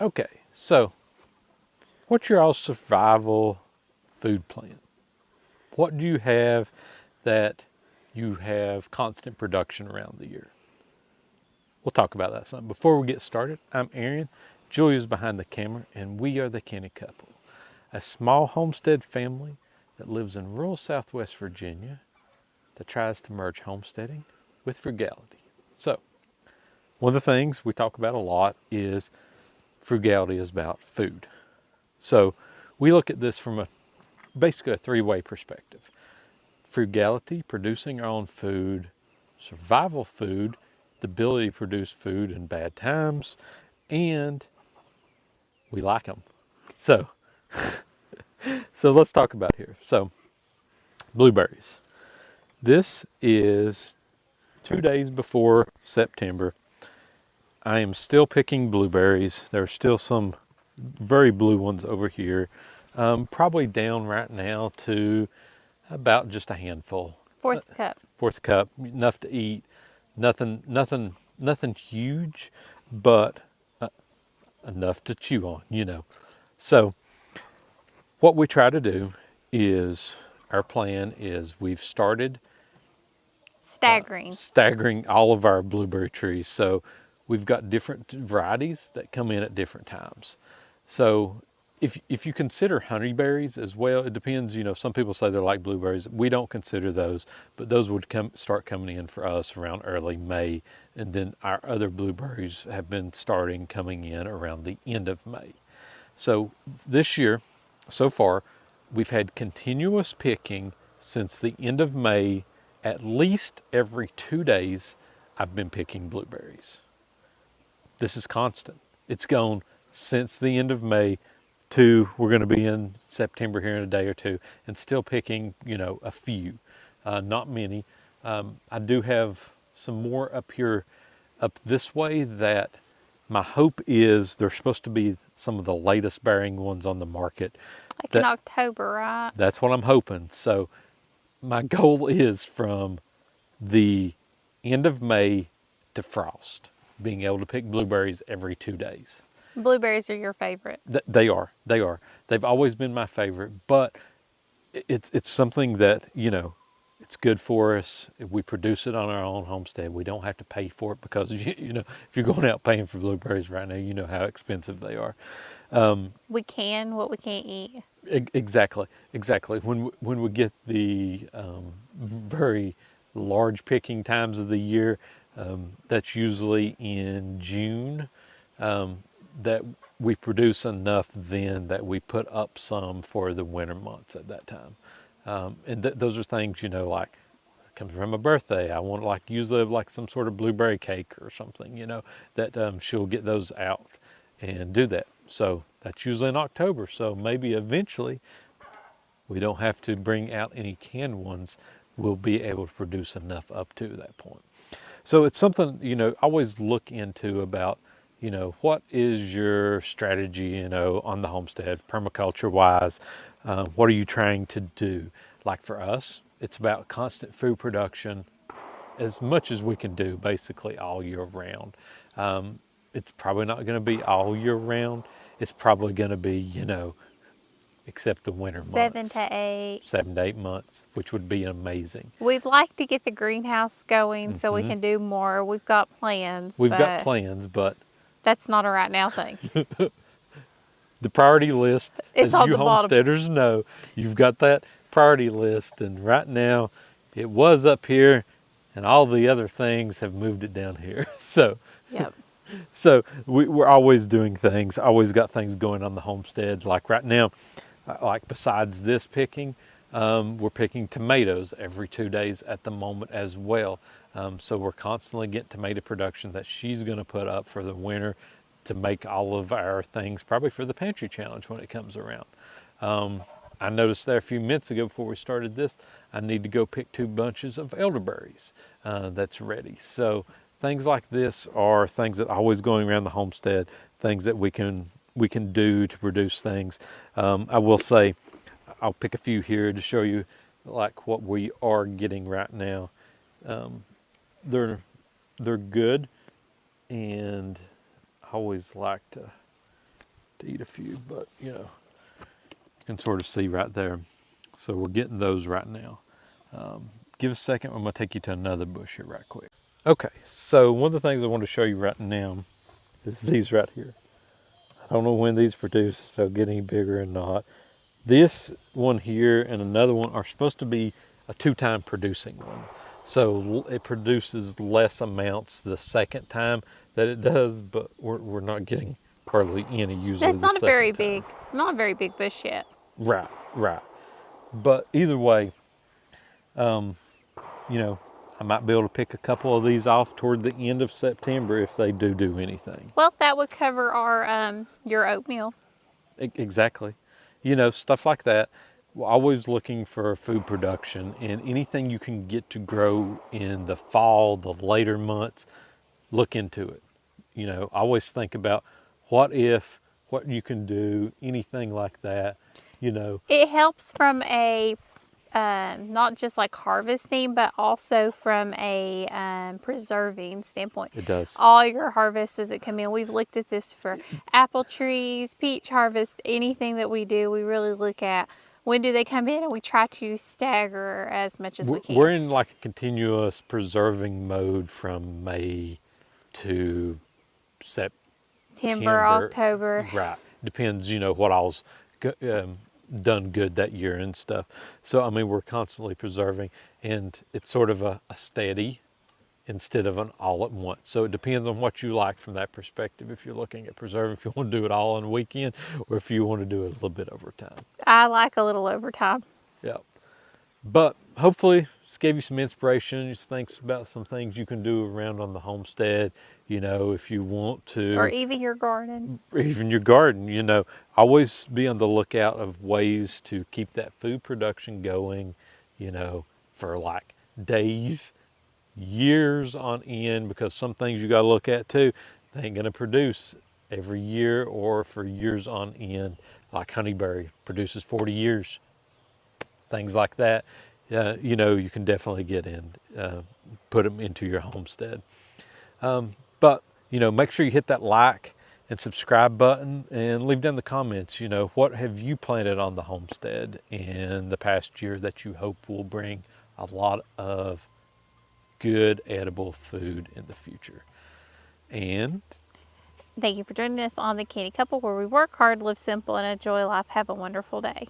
Okay, so what's your all survival food plan? What do you have that you have constant production around the year? We'll talk about that some. Before we get started, I'm Aaron. Julia's behind the camera, and we are the Canny couple, a small homestead family that lives in rural Southwest Virginia that tries to merge homesteading with frugality. So, one of the things we talk about a lot is frugality is about food. So, we look at this from basically a three-way perspective. Frugality, producing our own food; survival food, the ability to produce food in bad times; and we like them. So, so let's talk about here. So, blueberries. This is 2 days before September. I am still picking blueberries. There are still some very blue ones over here. Probably down right now to about just a handful. Fourth cup. Fourth cup, enough to eat. Nothing huge, but enough to chew on. So what we try to do is, our plan is, we've started staggering all of our blueberry trees. So we've got different varieties that come in at different times. So if you consider honeyberries as well, it depends. Some people say they're like blueberries. We don't consider those, but those would start coming in for us around early May, and then our other blueberries have been starting coming in around the end of May. So this year, so far, we've had continuous picking since the end of May. At least every 2 days, I've been picking blueberries. This is constant. It's gone since the end of May to, we're going to be in September here in a day or two, and still picking, a few, not many. I do have some more up here, up this way, that my hope is they're supposed to be some of the latest bearing ones on the market. Like in October, right? That's what I'm hoping. So my goal is from the end of May to frost, being able to pick blueberries every 2 days. Blueberries are your favorite. They are. They are. They've always been my favorite, but it's something that, it's good for us. If we produce it on our own homestead, we don't have to pay for it, because, if you're going out paying for blueberries right now, you know how expensive they are. We can what we can't eat. Exactly. When we get the very large picking times of the year, that's usually in June, that we produce enough then that we put up some for the winter months at that time. And those are things, like, comes from my birthday. I want, like, usually like some sort of blueberry cake or something, that she'll get those out and do that. So that's usually in October. So maybe eventually we don't have to bring out any canned ones. We'll be able to produce enough up to that point. So it's something, always look into about, what is your strategy, on the homestead, permaculture wise? What are you trying to do? Like for us, it's about constant food production, as much as we can do basically all year round. It's probably not going to be all year round. It's probably going to be, except the winter 7 months, to 8. 7 to 8 months, which would be amazing. We'd like to get the greenhouse going so we can do more. We've got plans, We've got but plans, but that's not a right now thing. the priority list, It's as on you the bottom. homesteaders know, you've got that priority list, and right now it was up here, and all the other things have moved it down here. Yep. So we're always doing things, always got things going on the homesteads. Like right now, like besides this picking, we're picking tomatoes every 2 days at the moment as well. So we're constantly getting tomato production that she's going to put up for the winter to make all of our things, probably for the pantry challenge when it comes around. I noticed there a few minutes ago before we started this, I need to go pick 2 bunches of elderberries that's ready. So things like this are things that are always going around the homestead, things that we can do to produce things. I will say, I'll pick a few here to show you like what we are getting right now. They're good, and I always like to to eat a few, but you know, you can sort of see right there. So we're getting those right now. Give us a second, I'm gonna take you to another bush here right quick. Okay, so one of the things I want to show you right now is these right here. I don't know when these produce, if they'll get any bigger or not. This one here and another one are supposed to be a 2-time producing one. So it produces less amounts the second time that it does, but we're not getting hardly any usually That's the second time. not a very big bush yet. Right, right. But either way, you know, I might be able to pick a couple of these off toward the end of September if they do anything. Well, that would cover our your oatmeal. Exactly. You know, stuff like that. We're always looking for food production, and anything you can get to grow in the fall, the later months, look into it. You know, I always think about what if, what you can do, anything like that, you know. It helps from a not just like harvesting, but also from a preserving standpoint. It does. All your harvests as it come in, we've looked at this for apple trees, peach harvest, anything that we do, we really look at when do they come in, and we try to stagger as much as we can. We're in like a continuous preserving mode from May to September, September. October. Right. Depends, you know, what all's done good that year and stuff. So, I mean, we're constantly preserving, and it's sort of a steady instead of an all at once. So it depends on what you like from that perspective. If you're looking at preserving, if you want to do it all in a weekend, or if you want to do it a little bit over time. I like a little overtime. Yeah. But hopefully this gave you some inspiration, just thinks about some things you can do around on the homestead, you know, if you want to. Or even your garden. Or even your garden, you know. Always be on the lookout of ways to keep that food production going, you know, for like days, years on end, because some things you got to look at too. They ain't going to produce every year or for years on end. Like honeyberry produces 40 years. Things like that, you know, you can definitely get in, put them into your homestead. But, you know, make sure you hit that like and subscribe button and leave down the comments, you know, what have you planted on the homestead in the past year that you hope will bring a lot of good edible food in the future. And thank you for joining us on the Canny Couple, where we work hard, live simple, and enjoy life. Have a wonderful day.